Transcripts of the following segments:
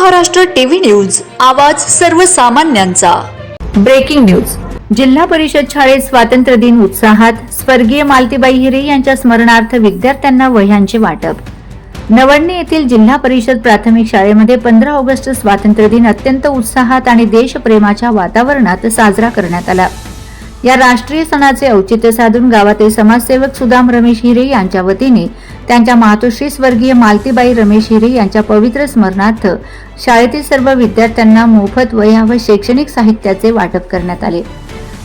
Maharashtra TV news, आवाज सर्वसामान्यांचा। Breaking news. जिल्हा परिषद शाळेत स्वातंत्र्य दिन उत्साहात, स्वर्गीय मालतीबाई हिरे यांच्या स्मरणार्थ विद्यार्थ्यांना वह्यांचे वाटप। नवडणे येथील जिल्हा परिषद प्राथमिक शाळेमध्ये 15 ऑगस्ट स्वातंत्र्य दिन अत्यंत उत्साहात आणि देशप्रेमाच्या वातावरणात साजरा करण्यात आला। या राष्ट्रीय सणाचे औचित्य साधून गावातील समाजसेवक सुदाम रमेश हिरे यांच्या वतीने त्यांच्या मातोश्री स्वर्गीय मालतीबाई रमेश हिरे यांच्या पवित्र स्मरणार्थ शाळेतील सर्व विद्यार्थ्यांना मोफत वह्या व शैक्षणिक साहित्याचे वाटप करण्यात आले।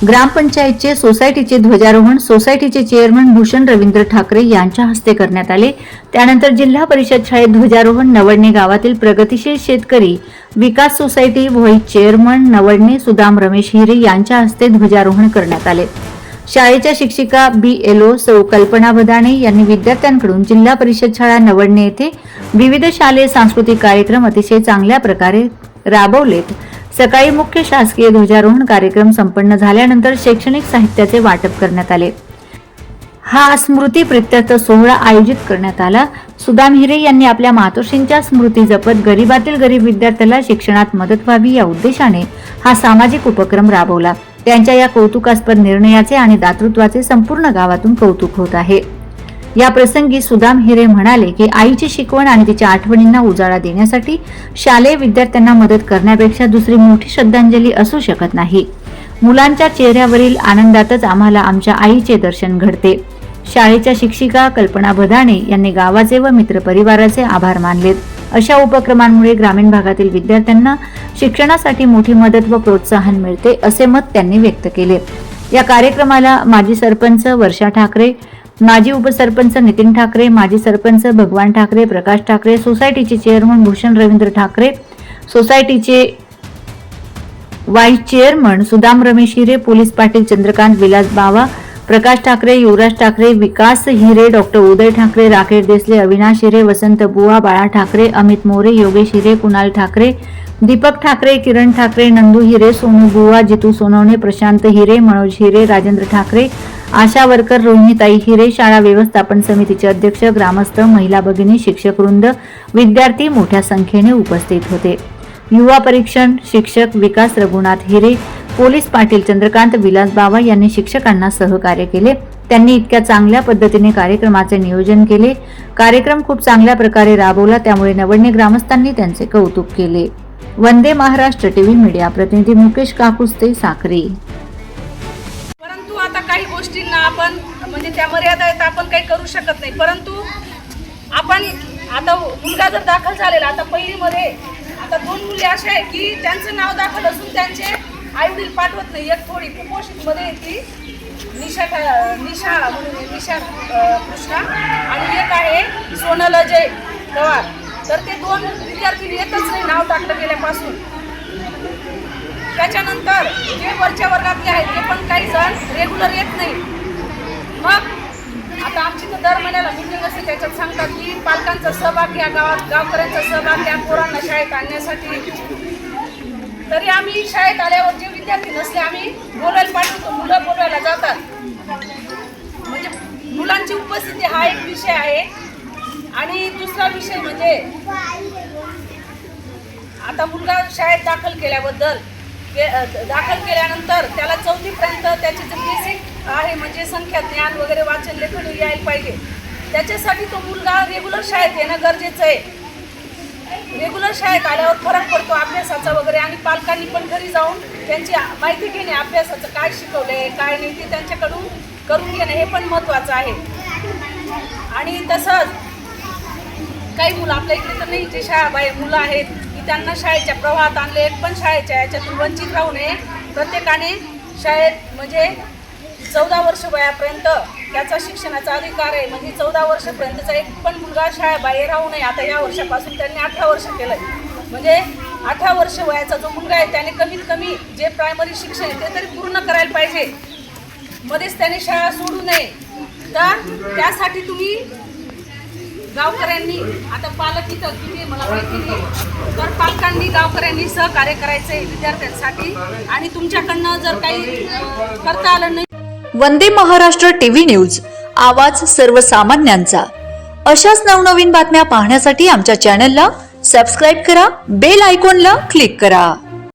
ग्रामपंचायतचे सोसायटीचे ध्वजारोहण सोसायटीचे चेअरमन भूषण रवींद्र ठाकरे यांच्या हस्ते करण्यात आले। त्यानंतर जिल्हा परिषद शाळेत ध्वजारोहण नवडणे गावातील प्रगतिशील शेतकरी Vikas society vice chairman Navadne Sudam Ramesh Hire यांच्या हस्ते ध्वजारोहण करण्यात आले। शाळेच्या शिक्षिका BLO सौ कल्पना बदाणे यांनी विद्यार्थ्यांकडून जिल्हा परिषद शाळा नवडणे येथे विविध शालेय सांस्कृतिक कार्यक्रम अतिशय चांगल्या प्रकारे राबवलेत। सकाळी मुख्य शासकीय ध्वजारोहण कार्यक्रम संपन्न झाल्यानंतर शैक्षणिक साहित्याचे वाटप करण्यात आले। हा स्मृती प्रित्यर्थ सोहळा आयोजित करण्यात आला। सुदाम हिरे यांनी आपल्या मातोश्रींच्या स्मृती जपत गरीबातील गरीब विद्यार्थ्याला शिक्षणात मदत व्हावी या उद्देशाने हा सामाजिक उपक्रम राबवला। त्यांच्या या कौतुकास्पद निर्णयाचे आणि दातृत्वाचे संपूर्ण गावातून कौतुक होत आहे। या प्रसंगी सुदाम हिरे म्हणाले की आईची शिकवण आणि तिच्या आठवणींना उजाळा देण्यासाठी शालेय विद्यार्थ्यांना मदत करण्यापेक्षा दुसरी मोठी श्रद्धांजली असू शकत नाही। मुलांच्या चेहऱ्यावरील आनंदातच आम्हाला आमच्या आईचे दर्शन घडते। शाळेच्या शिक्षिका कल्पना बदाणे यांनी गावाचे व मित्रपरिवाराचे आभार मानलेत। अशा उपक्रमांमुळे ग्रामीण भागातील विद्यार्थ्यांना शिक्षणासाठी मोठी मदत व प्रोत्साहन मिळते असे मत त्यांनी व्यक्त केले। या कार्यक्रमाला माजी सरपंच वर्षा ठाकरे, माजी उपसरपंच नितीन ठाकरे, माजी सरपंच भगवान ठाकरे, प्रकाश ठाकरे, सोसायटीचे चेअरमन भूषण रवींद्र ठाकरे, सोसायटीचे व्हाईस चेअरमन सुदाम रमेश हिरे, पोलीस पाटील चंद्रकांत विलास बावा, प्रकाश ठाकरे, युवराज ठाकरे, विकास हिरे, डॉक्टर उदय ठाकरे, राकेश देसले, अविनाश हिरे, वसंत बुवा, बाळा ठाकरे, अमित मोरे, योगेश हिरे, कुणाल ठाकरे, दीपक ठाकरे, किरण ठाकरे, नंदू हिरे, सोनू बुवा, जितू सोनवणे, प्रशांत हिरे, मनोज हिरे, राजेंद्र ठाकरे, आशा वर्कर रोहिणीताई हिरे, शाळा व्यवस्थापन समितीचे अध्यक्ष, ग्रामस्थ, महिला भगिनी, शिक्षक वृंद, विद्यार्थी मोठ्या संख्येने उपस्थित होते। युवा परीक्षण शिक्षक विकास रघुनाथ हिरे, पोलीस पाटील चंद्रकांत विलास बावा यांनी शिक्षकांना सहकार्य केले। त्यांनी इतक्या चांगल्या पद्धतीने कार्यक्रमाचे नियोजन केले। कार्यक्रम खूप चांगल्या प्रकारे राबवला, त्यामुळे नवडणे ग्रामस्थांनी त्यांचे कौतुक केले। वंदे महाराष्ट्र टीव्ही मीडिया प्रतिनिधी मुकेश काकुस्ते, साक्री। परंतु आता काही गोष्टींना आपण म्हणजे त्या मर्यादा आहेत, आपण काही करू शकत नाही। परंतु आपण आता मुलगा जर दाखल झालेला, आता पहिलीमध्ये आता 2 मुली अशा आहे की त्यांचं नाव दाखल असून त्यांचे आई वडील पाठवत नाही। एक थोडी कुपोषित मध्ये ती निशा कृष्णा आणि एक आहे सोनल अजय पवार। तर ते 2 विद्यार्थी येतच नाही नाव टाकलं गेल्यापासून। त्याच्यानंतर जे वरच्या वर्गातले आहेत ते पण काही जण रेग्युलर येत नाही। मग आता आमची तर दर महिन्याला मीटिंग असते, त्याच्यात सांगतात की पालकांचा सहभाग घ्या, गावकऱ्यांचा सहभाग घ्या पोरांना शाळेत आणण्यासाठी। तरी आम्ही शाळेत आल्यावर जे विद्यार्थी नसले आम्ही बोलायला पाठवतो, मुलं बोलायला जातात। म्हणजे मुलांची उपस्थिती हा एक विषय आहे। आणि दुसरा विषय म्हणजे आता मुलगा शाळेत दाखल केल्यानंतर त्याला 4थी पर्यंत त्याचे जे बेसिक आहे म्हणजे संख्या ज्ञान वगैरे वाचन लेखन यायला पाहिजे। त्याच्यासाठी तो मुलगा रेग्युलर शाळेत येणं गरजेचं आहे। रेग्युलर शाळेत आल्यावर फरक पडतो अभ्यासाचा वगैरे, आणि पालकांनी पण घरी जाऊन त्यांची माहिती घेणे, अभ्यासाचं काय शिकवलंय काय नाही ते त्यांच्याकडून करून घेणे हे पण महत्त्वाचं आहे। आणि तसंच काही मुलं आपल्या इकडे तर नाही, जे शाळाबाहेर मुलं आहेत की त्यांना शाळेच्या प्रवाहात आणले, पण शाळेच्या याच्यातून वंचित राहू नये। प्रत्येकाने शाळेत म्हणजे 14 वर्ष वयापर्यंत त्याचा शिक्षणाचा अधिकार आहे। म्हणजे 14 वर्षापर्यंतचा एक पण मुलगा शाळेबाहेर राहू नये। आता या वर्षापासून त्यांनी 18 वर्ष केलं आहे। म्हणजे 18 वर्ष वयाचा जो मुलगा आहे त्याने कमीत कमी जे प्रायमरी शिक्षण आहे ते तरी पूर्ण करायला पाहिजे। मध्येच त्याने शाळा सोडू नये। तर त्यासाठी तुम्ही गावकऱ्यांनी, आता पालक इथं किती मला माहिती नाही, तर पालकांनी गावकऱ्यांनी सहकार्य करायचं आहे विद्यार्थ्यांसाठी। आणि तुमच्याकडनं जर काही करता आलं नाही। वंदे महाराष्ट्र टीव्ही न्यूज, आवाज सर्वसामान्यांचा। अशाच नवनवीन बातम्या पाहण्यासाठी आमच्या चॅनलला सबस्क्राईब करा, बेल आयकॉनला क्लिक करा.